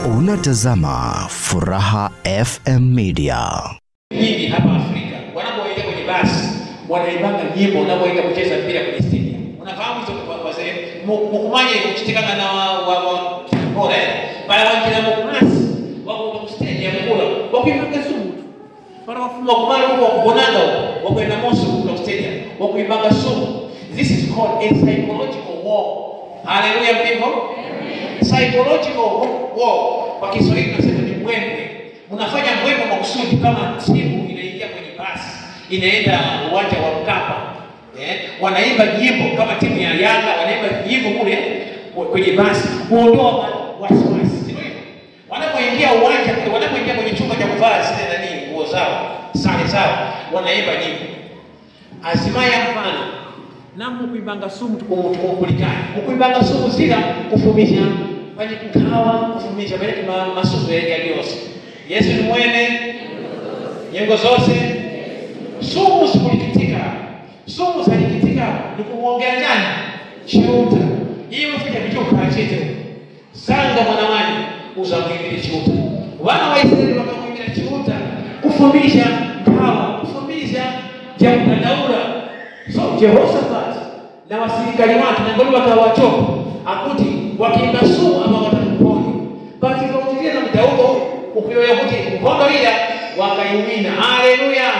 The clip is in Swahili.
Unatazama Furaha FM Media. Nyingi hapa Afrika wanapoenda kwenye basi wanaibanga nyimbo wanapoenda kucheza mpira kwenye stadium. Unafahamu hizo wazee mkumanye kuchitikana na wa bora bali wengine mkumasi wako kwa stadium kula wakimbanga sumu para wafuma kumali kwa kubonanga wakwenda moso kwa stadium wakuibanga sumu. This is called a psychological war. Hallelujah people. Psychological war kwa Kiswahili tunasema ni mwembe. Mnafanya mwembe makusudi kama timu inaingia kwenye basi inaenda uwanja wa Mkapa, wanaimba nyimbo kama timu ya Yanga wanaimba nyimbo kule kwenye basi kuondoa wasiwasi. Sio hivyo? Wanapoingia uwanja kule, wanapoingia kwenye chumba cha kuvaa zile nani nguo zao, sare zao, wanaimba nyimbo. Azimaya mfano namu kuibanga sumu tukukulikana. Kuibanga sumu sila kufumisha kwenye kukawa kufumisha bali masumu yaliyose. Yesu ni mwene nyengo zose. Sumu sikulikitika. Sumu salikitika ni kumuongea nani? Chiuta. Hii mfanya vitu kachete. Sanga mwanawani uzamwimili chiuta. Wana wa Israeli wakamwimili chiuta kufumisha kawa, kufumisha jambo la Daura. So Jehoshaphat na wasilikali wake na ngoli wakawachoka akuti wakiimba sumu ama watakuponya. Basi kwa utilia na mtauko ukiwa yakuti mkondo ila wakaiumina. Haleluya.